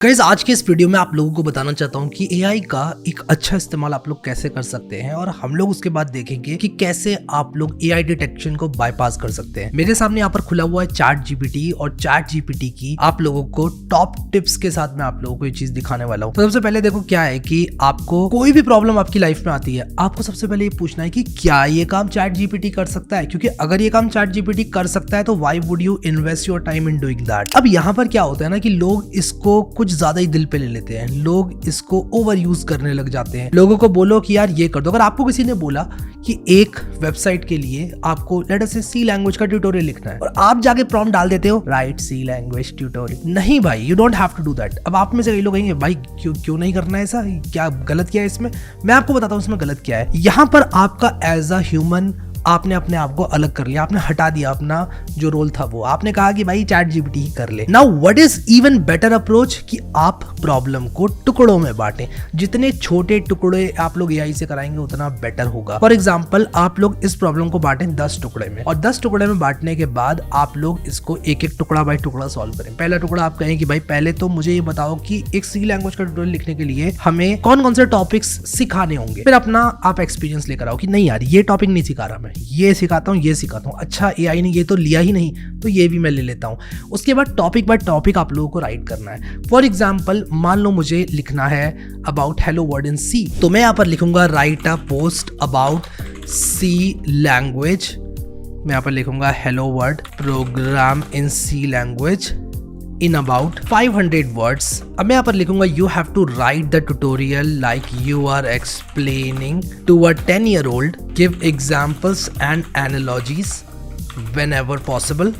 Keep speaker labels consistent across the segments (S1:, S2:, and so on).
S1: Guys आज के इस वीडियो में आप लोगों को बताना चाहता हूँ कि एआई का एक अच्छा इस्तेमाल आप लोग कैसे कर सकते हैं और हम लोग उसके बाद देखेंगे कि कैसे आप लोग एआई डिटेक्शन को बाईपास कर सकते हैं। मेरे सामने यहाँ पर खुला हुआ है चैट जीपीटी और चैट जीपीटी की आप लोगों को टॉप टिप्स के साथ मैं आप लोगों को ये चीज दिखाने वाला हूँ। तो सबसे पहले देखो क्या है कि आपको कोई भी प्रॉब्लम आपकी लाइफ में आती है, आपको सबसे पहले ये पूछना है कि क्या ये काम चैट जीपीटी कर सकता है, क्योंकि अगर ये काम चैट जीपीटी कर सकता है तो why would you invest your time in doing that. अब यहाँ पर क्या होता है ना कि लोग इसको कुछ ज्यादा ही दिल पे ले लेते हैं, लोग इसको ओवर यूज करने लग जाते हैं। लोगों को बोलो कि यार ये कर दो। अगर आपको किसी ने बोला कि एक वेबसाइट के लिए आपको लेट अस से सी लैंग्वेज का ट्यूटोरियल लिखना है और आप जाके प्रॉम्प्ट डाल देते हो राइट सी लैंग्वेज ट्यूटोरियल, नहीं भाई, you don't have to do that. अब आप में से कई लोग कहेंगे भाई क्यों नहीं करना है ऐसा, क्या गलत किया है इसमें? मैं आपको बताता हूँ इसमें गलत क्या है। यहाँ पर आपका एज अ ह्यूमन आपने अपने आप को अलग कर लिया, आपने हटा दिया अपना जो रोल था वो, आपने कहा कि भाई चैट जीपीटी ही कर ले। Now what is even better approach कि आप प्रॉब्लम को टुकड़ों में बांटें। जितने छोटे टुकड़े आप लोग एआई से कराएंगे उतना बेटर होगा। फॉर एग्जांपल आप लोग इस प्रॉब्लम को बांटें 10 टुकड़े में और 10 टुकड़े में बांटने के बाद आप लोग इसको एक एक टुकड़ा बाय टुकड़ा सॉल्व करें। पहला टुकड़ा आप कहें कि भाई पहले तो मुझे ये बताओ कि एक सी लैंग्वेज का ट्यूटोरियल लिखने के लिए हमें कौन कौन से टॉपिक्स सिखाने होंगे। फिर अपना आप एक्सपीरियंस लेकर आओ कि नहीं यार ये टॉपिक नहीं सिखा रहा, मैं ये सिखाता हूँ, ये सिखाता हूँ। अच्छा एआई ने ये तो लिया ही नहीं तो ये भी मैं ले लेता हूँ। उसके बाद टॉपिक बाय टॉपिक आप लोगों को राइट करना है। फॉर एग्जाम्पल मान लो मुझे लिखना है about hello world in C, तो मैं यहाँ पर लिखूंगा write a post about C language. मैं यहाँ पर लिखूंगा hello world program in C language in about 500 words। अब मैं यहाँ पर लिखूंगा you have to write the tutorial like you are explaining to a 10-year-old, give examples and analogies whenever possible,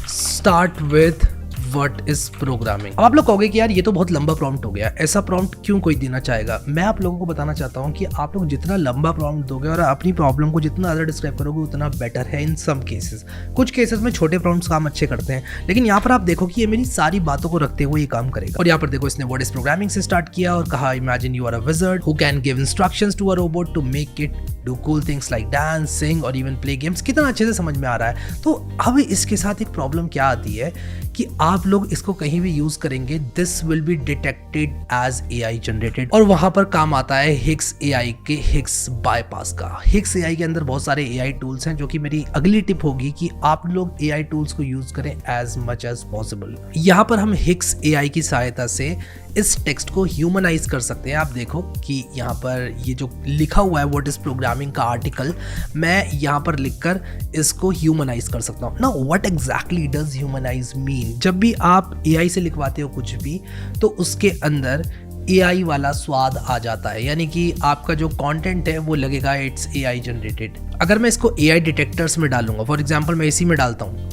S1: start with what is programming। अब आप लोग कहोगे कि यार ये तो बहुत लंबा प्रॉम्प्ट हो गया, ऐसा प्रॉम्प्ट क्यों कोई देना चाहेगा? मैं आप लोगों को बताना चाहता हूँ कि आप लोग जितना लंबा प्रॉम्प्ट दोगे और अपनी प्रॉब्लम को जितना ज़्यादा डिस्क्राइब करोगे उतना बेटर है इन सम केसेस। कुछ केसेस में छोटे प्रॉम्प्ट्स काम अच्छे करते हैं, लेकिन यहाँ पर आप देखो कि ये मेरी सारी बातों को रखते हुए ये काम करेगा। और यहाँ पर देखो इसने व्हाट इज प्रोग्रामिंग से स्टार्ट किया और कहा imagine you are a wizard who can give instructions to a robot to make it do cool things like dance, sing और इवन प्ले गेम्स। कितना अच्छे से समझ में आ रहा है। तो अब इसके साथ एक प्रॉब्लम क्या आती है कि आप लोग इसको कहीं भी यूज करेंगे this will be detected as AI generated, और वहां पर काम आता है हिग्स एआई के हिग्स बाईपास का। हिग्स एआई के अंदर बहुत सारे एआई टूल्स हैं, जो कि मेरी अगली टिप होगी कि आप लोग एआई टूल्स को यूज करें एज मच एज पॉसिबल। यहाँ पर हम हिग्स एआई की सहायता से इस टेक्स्ट को ह्यूमनाइज कर सकते हैं। आप देखो कि यहाँ पर ये जो लिखा हुआ है व्हाट इज प्रोग्रामिंग का आर्टिकल, मैं यहाँ पर लिखकर इसको ह्यूमनाइज कर सकता हूँ। Now what exactly does humanise mean? जब भी आप एआई से लिखवाते हो कुछ भी तो उसके अंदर एआई वाला स्वाद आ जाता है, यानी कि आपका जो कंटेंट है वो लगेगा इट्स एआई जनरेटेड। अगर मैं इसको एआई डिटेक्टर्स में डालूंगा, फॉर एग्जांपल मैं इसी में डालता हूँ,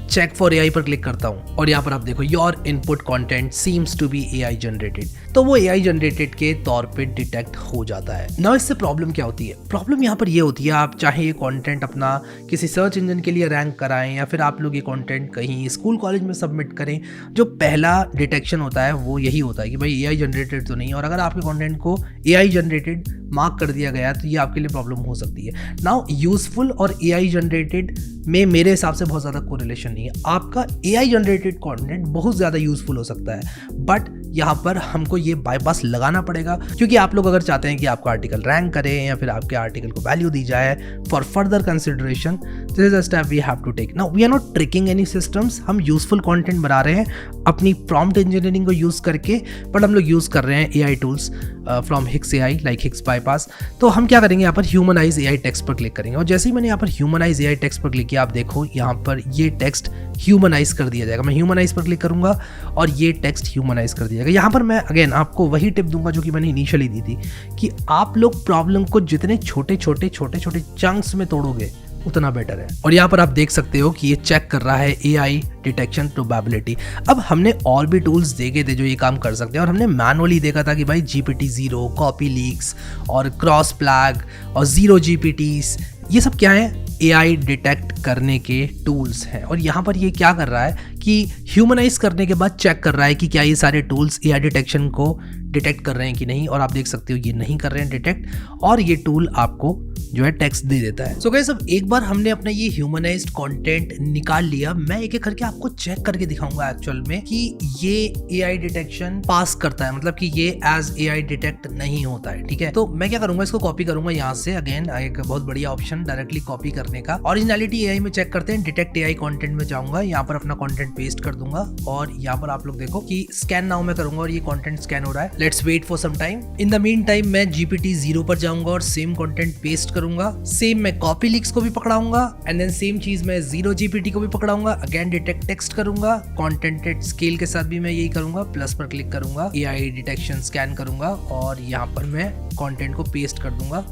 S1: चेक फॉर एआई पर क्लिक करता हूँ और यहाँ पर आप देखो your input content seems to be AI generated, तो वो एआई जनरेटेड के तौर पे डिटेक्ट हो जाता है। ना इससे प्रॉब्लम क्या होती है? प्रॉब्लम यहाँ पर ये होती है आप चाहे ये कंटेंट अपना किसी सर्च इंजन के लिए रैंक कराएं या फिर आप लोग ये कंटेंट कहीं स्कूल कॉलेज में सबमिट करें, जो पहला डिटेक्शन होता है वो यही होता है कि भाई एआई जनरेटेड तो नहीं, और अगर आपके कंटेंट को एआई जनरेटेड मार्क कर दिया गया तो ये आपके लिए प्रॉब्लम हो सकती है। नाउ यूजफुल और एआई जनरेटेड में मेरे हिसाब से बहुत ज़्यादा कोरिलेशन नहीं है। आपका एआई जनरेटेड कंटेंट बहुत ज़्यादा यूजफुल हो सकता है, बट यहाँ पर हमको ये बाईपास लगाना पड़ेगा, क्योंकि आप लोग अगर चाहते हैं कि आपका आर्टिकल रैंक करें या फिर आपके आर्टिकल को वैल्यू दी जाए for further consideration, this is a step we have to take. Now we are not tricking any systems, हम यूजफुल कंटेंट बना रहे हैं अपनी प्रॉम्प्ट इंजीनियरिंग को यूज़ करके, बट हम लोग यूज़ कर रहे हैं AI tools from Higgs AI like Higgs bypass. तो हम क्या करेंगे, यहाँ पर ह्यूमनाइज एआई टेक्स्ट पर क्लिक करेंगे और जैसे ही मैंने यहाँ पर ह्यूमनाइज एआई टेक्स्ट पर क्लिक किया, आप देखो यहाँ पर ये टेक्स्ट ह्यूमनाइज कर दिया जाएगा। मैं ह्यूमनाइज पर क्लिक करूंगा और ये टेक्स्ट ह्यूमनाइज कर दिया जाएगा। यहाँ पर मैं अगेन आपको वही टिप दूंगा जो कि मैंने इनिशियली दी थी कि आप लोग प्रॉब्लम को जितने छोटे छोटे चंक्स में तोड़ोगे उतना बेटर है। और यहाँ पर आप देख सकते हो कि ये चेक कर रहा है एआई डिटेक्शन प्रोबेबिलिटी। अब हमने और भी टूल्स देखे थे जो ये काम कर सकते हैं, और हमने मैनुअली देखा था कि भाई GPT-0, कॉपी लीक्स और क्रॉस फ्लैग और 0 GPTs, ये सब क्या है? एआई डिटेक्ट करने के टूल्स हैं। और यहाँ पर ये क्या कर रहा है कि ह्यूमनाइज करने के बाद चेक कर रहा है कि क्या ये सारे टूल्स एआई डिटेक्शन को डिटेक्ट कर रहे हैं कि नहीं। और आप देख सकते हो ये नहीं कर रहे हैं डिटेक्ट, और ये टूल आपको जो है टेक्स्ट दे देता है। सो गाइस, अब एक बार हमने अपना ये ह्यूमनाइज्ड कंटेंट निकाल लिया, मैं एक एक करके आपको चेक करके दिखाऊंगा एक्चुअल में कि ये एआई डिटेक्शन पास करता है, मतलब कि ये एज एआई डिटेक्ट नहीं होता है। ठीक है, तो मैं क्या करूंगा, इसको कॉपी करूंगा यहाँ से। अगेन एक बहुत बढ़िया ऑप्शन डायरेक्टली कॉपी करने का। ओरिजिनलिटी एआई में चेक करते हैं, डिटेक्ट एआई कंटेंट में जाऊंगा, यहाँ पर अपना कंटेंट पेस्ट कर दूंगा और यहाँ पर आप लोग देखो कि स्कैन नाउ में करूंगा और ये कंटेंट स्कैन हो रहा है। Let's wait for some time. In the mean time मैं GPT 0 पर जाऊंगा और सेम कंटेंट पेस्ट करूंगा। सेम मैं कॉपी लिंक्स को भी पकड़ाऊंगा एंड देन सेम चीज मैं 0 GPT को भी पकड़ाऊंगा। अगेन डिटेक्ट टेक्स्ट करूंगा, कंटेंट स्केल के साथ भी मैं यही करूंगा। प्लस पर क्लिक करूंगा, एआई डिटेक्शन स्कैन करूंगा और यहाँ पर मैं कंटेंट को पेस्ट कर दूंगा,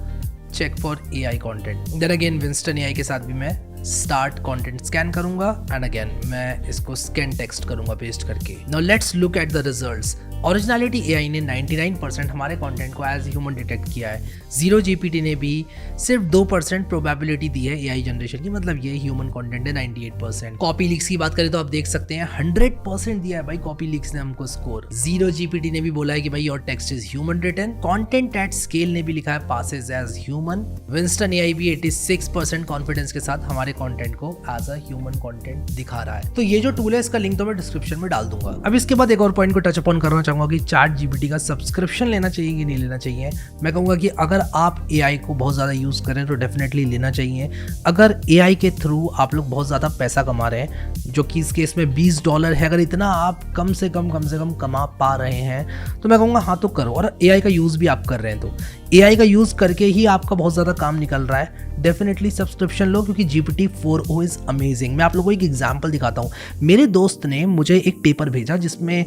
S1: check for AI content. Then again Winston AI के साथ भी मैं स्टार्ट कंटेंट स्कैन करूंगा एंड अगेन मैं इसको स्कैन टेक्स्ट करूंगा पेस्ट करके। Now let's look at the results. Originality AI ने 99% हमारे कंटेंट को एज ह्यूमन डिटेक्ट किया है। 0 GPT ने भी सिर्फ 2% प्रोबेबिलिटी दी है एआई जनरेशन की, मतलब ये ह्यूमन कंटेंट है 98%। कॉपी लीक्स की बात करें तो आप देख सकते हैं 100% दिया है भाई कॉपी लीक्स ने हमको स्कोर। 0 GPT ने भी बोला है कि भाई your text is human written. Content at scale ने भी लिखा है passes as human. Winston AI भी 86% कॉन्फिडेंस के साथ हमारे कंटेंट को एज अ ह्यूमन कंटेंट दिखा रहा है। तो ये जो टूल है इसका लिंक तो मैं डिस्क्रिप्शन में डाल दूंगा। अब इसके बाद एक और पॉइंट को टच अपॉन करना चाहूंगा कि चैट जीपीटी का सब्सक्रिप्शन लेना चाहिए कि नहीं लेना चाहिए। मैं कहूंगा कि अगर आप एआई को बहुत ज़्यादा यूज़ करें तो डेफिनेटली लेना चाहिए। अगर एआई के थ्रू आप लोग बहुत ज़्यादा पैसा कमा रहे हैं, जो कि इस केस में $20 है, अगर इतना आप कम से कम कमा पा रहे हैं तो मैं कहूँगा हाँ तो करो। और एआई का यूज़ भी आप कर रहे हैं तो एआई का यूज़ करके ही आपका बहुत ज़्यादा काम निकल रहा है, डेफिनेटली सब्सक्रिप्शन लो क्योंकि GPT 4o इज़ अमेजिंग। मैं आप लोगों को एक एग्जांपल दिखाता हूँ। मेरे दोस्त ने मुझे एक पेपर भेजा जिसमें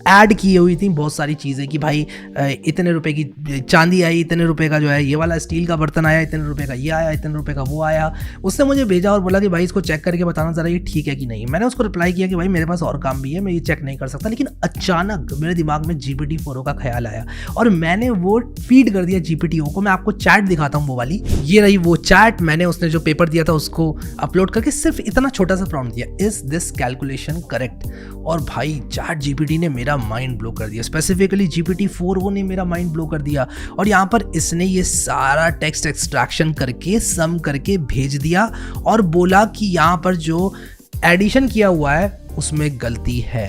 S1: ऐड की हुई थी बहुत सारी चीज़ें कि भाई इतने रुपए की चांदी आई, इतने रुपए का जो है ये वाला स्टील का बर्तन आया, इतने रुपए का ये आया, इतने रुपए का वो आया। उसने मुझे भेजा और बोला कि भाई इसको चेक करके बताना ज़रा ये ठीक है कि नहीं। मैंने उसको रिप्लाई किया कि भाई मेरे पास और काम भी है, मैं ये चेक नहीं कर सकता। लेकिन अचानक मेरे दिमाग में GPT 4o का ख्याल आया और मैंने वो फीड कर दिया GPT को। मैं आपको चैट दिखाता हूँ, वो वाली ये रही वो चैट। मैंने उसने जो पेपर दिया था उसको अपलोड करके सिर्फ इतना छोटा सा प्रॉम्प्ट दिया, इज दिस कैलकुलेशन करेक्ट। और भाई चैट GPT ने मेरा माइंड ब्लो कर दिया, स्पेसिफिकली GPT 4o ने मेरा माइंड ब्लो कर दिया। और यहाँ पर इसने ये सारा टेक्स्ट एक्सट्रैक्शन करके सम करके भेज दिया और बोला कि यहाँ पर जो एडिशन किया हुआ है उसमें गलती है।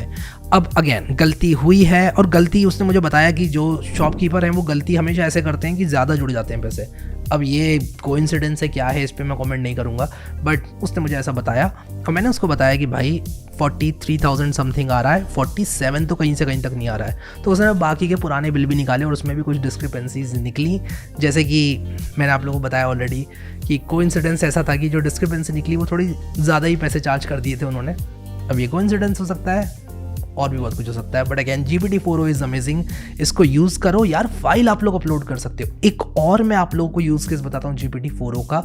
S1: अब अगेन गलती हुई है और गलती उसने मुझे बताया कि जो शॉपकीपर हैं वो गलती हमेशा ऐसे करते हैं कि ज़्यादा जुड़ जाते हैं पैसे। अब ये कोइंसिडेंस है क्या है इस पर मैं कमेंट नहीं करूँगा, बट उसने मुझे ऐसा बताया और मैंने उसको बताया कि भाई 43,000 समथिंग आ रहा है, 47 तो कहीं से कहीं तक नहीं आ रहा है। तो उसने बाकी के पुराने बिल भी निकाले और उसमें भी कुछ डिस्क्रिपेंसीज निकली, जैसे कि मैंने आप लोगों को बताया ऑलरेडी कि कोइंसिडेंस ऐसा था कि जो डिस्क्रिपेंसी निकली वो थोड़ी ज़्यादा ही पैसे चार्ज कर दिए थे उन्होंने। अब ये कोइंसिडेंस हो सकता है और भी बहुत कुछ हो सकता है, but again GPT 4o is amazing. इसको यूज़ करो यार, फाइल आप लोग अपलोड कर सकते हो। एक और मैं आप लोगों को यूज़ केस बताता हूँ GPT 4o का,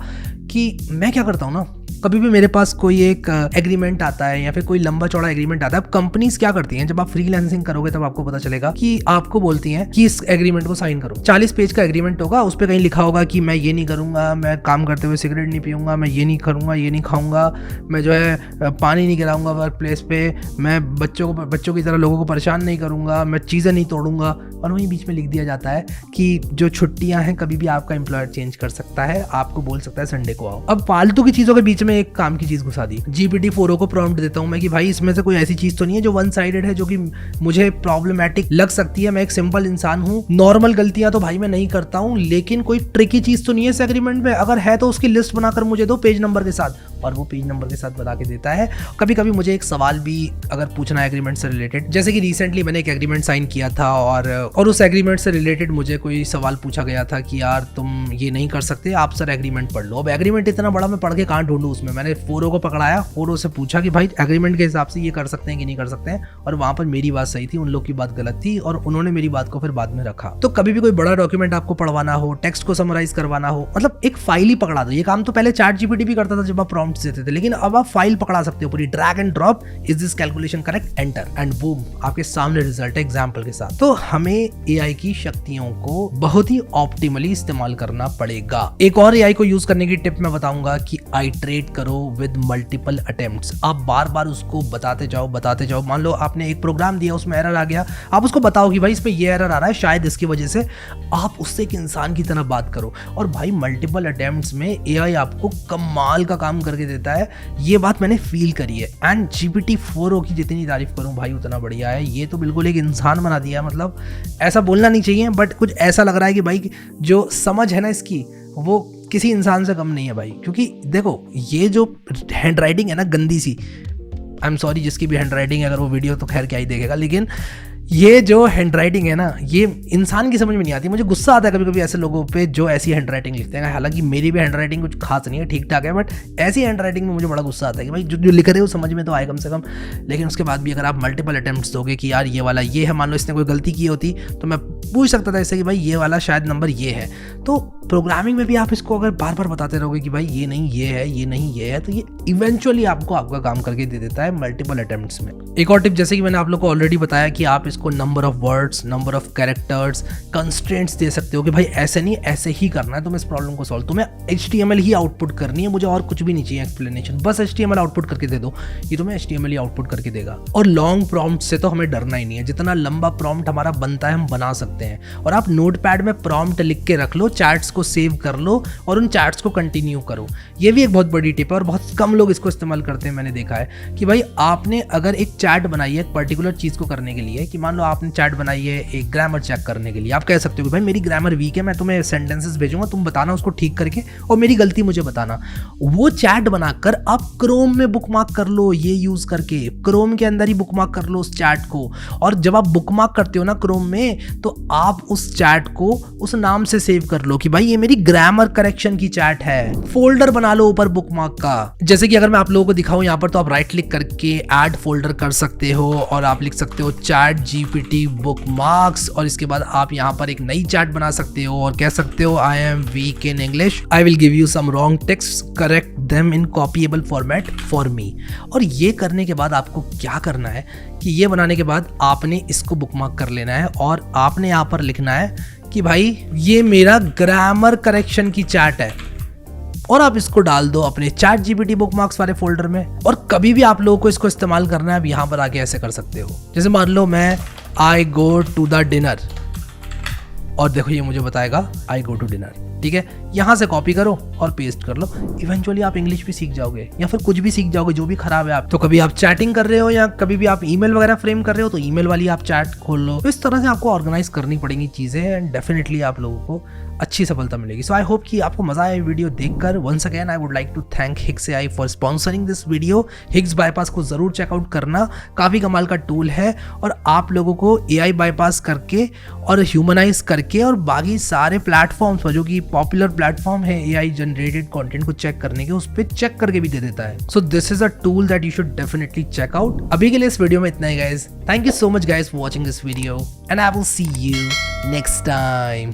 S1: कि मैं क्या करता हूँ ना, कभी भी मेरे पास कोई एक एग्रीमेंट आता है या फिर कोई लंबा चौड़ा एग्रीमेंट आता है। अब कंपनीज क्या करती हैं, जब आप फ्रीलांसिंग करोगे तब आपको पता चलेगा कि आपको बोलती हैं कि इस एग्रीमेंट को साइन करो। 40 पेज का एग्रीमेंट होगा, उस पर कहीं लिखा होगा कि मैं ये नहीं करूंगा, मैं काम करते हुए सिगरेट नहीं पीऊंगा, मैं ये नहीं करूंगा, ये नहीं खाऊंगा, मैं जो है पानी नहीं गिराऊंगा वर्क प्लेस पे, मैं बच्चों की तरह लोगों को परेशान नहीं करूंगा, मैं चीज़ें नहीं तोड़ूंगा। और वहीं बीच में लिख दिया जाता है कि जो छुट्टियां हैं कभी भी आपका एम्प्लॉयर चेंज कर सकता है, आपको बोल सकता है संडे को आओ। अब फालतू की चीज़ों के बीच में एक काम की चीज़ घुसा दी। GPT 4o को प्रॉम्प्ट देता हूं मैं कि भाई इसमें से कोई ऐसी चीज़ तो नहीं है जो वन साइडेड है, जो कि मुझे प्रॉब्लमेटिक लग सकती है। मैं एक सिंपल इंसान हूं, नॉर्मल गलतियां तो भाई मैं नहीं करता हूं, लेकिन कोई ट्रिकी चीज़ तो नहीं है इस एग्रीमेंट में। अगर है तो उसकी लिस्ट बनाकर मुझे दो पेज नंबर के साथ, और वो पेज नंबर के साथ बता के देता है। कभी कभी मुझे एक सवाल भी अगर पूछना है एग्रीमेंट से रिलेटेड, जैसे कि रिसेंटली मैंने एक एग्रीमेंट साइन किया था और उस एग्रीमेंट से रिलेटेड मुझे कोई सवाल पूछा गया था कि यार तुम ये नहीं कर सकते, आप सर एग्रीमेंट पढ़ लो। अब एग्रीमेंट इतना बड़ा मैं पढ़ के कहाँ ढूंढूं उसमें। मैंने 4o को पकड़ाया, 4o से पूछा कि भाई एग्रीमेंट के हिसाब से ये कर सकते हैं कि नहीं कर सकते हैं, और वहां पर मेरी बात सही थी, उन लोग की बात गलत थी, और उन्होंने मेरी बात को फिर बाद में रखा। तो कभी भी कोई बड़ा डॉक्यूमेंट आपको पढ़वाना हो, टेक्स्ट को समराइज करवाना हो, मतलब एक फाइल ही पकड़ा दो। ये काम तो पहले चैट GPT भी करता था जब आप प्रॉम्प्ट्स देते थे, लेकिन अब आप फाइल पकड़ा सकते हो पूरी, drag and drop, is this calculation correct, enter, and boom आपके सामने रिजल्ट है एग्जांपल के साथ। तो हमें हमें एआई की शक्तियों को बहुत ही ऑप्टिमली इस्तेमाल करना पड़ेगा। एक और एआई को यूज करने की टिप मैं बताऊंगा कि आइटरेट करो विद मल्टीपल अटेम्प्ट्स। आप बार बार उसको बताते जाओ। मान लो आपने एक प्रोग्राम दिया, उसमें एरर आ गया, आप उसको बताओ कि भाई इसमें ये एरर आ रहा है, शायद इसकी वजह से। आप उससे एक इंसान की तरह बात करो। और भाई मल्टीपल अटेम्प्ट्स में एआई आपको कमाल का काम करके देता है, ये बात मैंने फील करी है। एंड GPT-4o की जितनी तारीफ करूं भाई उतना बढ़िया है। ये तो बिल्कुल एक इंसान बना दिया है। मतलब ऐसा बोलना नहीं चाहिए, बट कुछ ऐसा लग रहा है कि भाई जो समझ है ना इसकी, वो किसी इंसान से कम नहीं है भाई। क्योंकि देखो ये जो हैंड राइटिंग है ना गंदी सी, आई एम सॉरी जिसकी भी हैंड राइटिंग है, अगर वो वीडियो तो खैर क्या ही देखेगा, लेकिन ये जो हैंड राइटिंग है ना, ये इंसान की समझ में नहीं आती। मुझे गुस्सा आता है कभी कभी ऐसे लोगों पे जो ऐसी हैंड राइटिंग लिखते हैं। हालांकि मेरी भी हैंड राइटिंग कुछ खास नहीं है, ठीक ठाक है, बट ऐसी हैंड राइटिंग में मुझे बड़ा गुस्सा आता है कि भाई जो लिख रहे हो समझ में तो आए कम से कम। लेकिन उसके बाद भी अगर आप मल्टीपल अटेम्प्ट्स दोगे कि यार ये वाला ये है, मान लो इसने कोई गलती की होती तो मैं पूछ सकता था इससे कि भाई ये वाला शायद नंबर ये है। तो प्रोग्रामिंग में भी आप इसको अगर बार बार बताते रहोगे कि भाई ये नहीं ये है, ये नहीं ये है, तो ये इवेंचुअली आपको आपका काम करके दे देता है मल्टीपल अटेम्प्ट्स में। एक और टिप, जैसे कि मैंने आप लोग को ऑलरेडी बताया कि आप इसको number of words, number of characters, constraints दे सकते हो कि भाई ऐसे नहीं ऐसे ही करना है तुम्हें इस प्रॉब्लम को सॉल्व। तुम्हें HTML ही आउटपुट करनी है, मुझे और कुछ भी नहीं चाहिए एक्सप्लेनेशन, बस HTML आउटपुट करके दे दो, ये तुम्हें HTML ही आउटपुट करके देगा। और लॉन्ग प्रॉम्प्ट से तो हमें डरना ही नहीं है, जितना लंबा प्रॉम्प्ट हमारा बनता है हम बना सकते हैं। और आप नोटपैड में प्रॉम्प्ट लिख के रख लो, चैट्स को सेव कर लो और उन चैट्स को कंटिन्यू करो। ये भी एक बहुत बड़ी टिप है और बहुत कम लोग इसको इस्तेमाल करते हैं। मैंने देखा है कि भाई आपने अगर एक चैट बनाई है एक पर्टिकुलर चीज़ को करने के लिए, कि मान लो आपने चैट बनाई है एक ग्रामर चेक करने के लिए, आप कह सकते हो कि भाई मेरी ग्रामर वीक है, मैं तुम्हें सेंटेंसेस भेजूंगा, तुम बताना उसको ठीक करके और मेरी गलती मुझे बताना। वो चैट बनाकर आप क्रोम में बुकमार्क कर लो, ये यूज करके क्रोम के अंदर ही बुकमार्क कर लो उस चैट को। और जब आप बुकमार्क करते हो ना क्रोम में, तो आप उस चैट को उस नाम से सेव कर लो कि भाई ये मेरी ग्रामर करेक्शन की चैट है। फोल्डर बना लो ऊपर बुकमार्क का। जैसे कि अगर मैं आप लोगों को दिखाऊं यहाँ पर, तो आप राइट क्लिक करके ऐड फोल्डर कर सकते हो और आप लिख सकते हो चैट GPT बुकमार्क्स, और इसके बाद आप यहाँ पर एक नई चैट बना सकते हो और कह सकते हो I am weak in English, I will give you some wrong text, correct them in copyable format for me. और ये करने के बाद आपको क्या करना है कि ये बनाने के बाद आपने इसको बुकमार्क कर लेना है और आपने यहाँ पर लिखना है कि भाई ये मेरा ग्रामर करेक्शन की चैट है, और आप इसको डाल दो अपने चैट GPT बुकमार्क्स वाले फोल्डर में। और कभी भी आप लोगों को इसको इस्तेमाल करना है, आप यहाँ पर आके ऐसे कर सकते हो। जैसे मान लो मैं आई गो टू द डिनर, और देखो ये मुझे बताएगा आई गो टू डिनर, ठीक है। यहाँ से कॉपी करो और पेस्ट कर लो, इवेंचुअली आप इंग्लिश भी सीख जाओगे या फिर कुछ भी सीख जाओगे जो भी खराब है आप। तो कभी आप चैटिंग कर रहे हो या कभी भी आप ईमेल वगैरह फ्रेम कर रहे हो, तो ईमेल वाली आप चैट खोल लो। तो इस तरह से आपको ऑर्गेनाइज करनी पड़ेंगी चीजें एंड डेफिनेटली आप लोगों को अच्छी सफलता मिलेगी। सो आई होप कि आपको मजा आया वीडियो देखकर। Once again I would like to thank Higgs AI for sponsoring this video. Higgs bypass को जरूर चेकआउट करना, काफी कमाल का टूल है और आप लोगों को AI बाईपास करके और ह्यूमनाइज करके और बाकी सारे प्लेटफॉर्म्स पर जो कि पॉपुलर प्लेटफॉर्म है AI जनरेटेड कंटेंट को चेक करने के, उस पर चेक करके भी दे देता है। So this is a tool that you should definitely check out. अभी के लिए इस वीडियो में इतना ही guys. Thank you so much guys for watching this video and I will see you next time.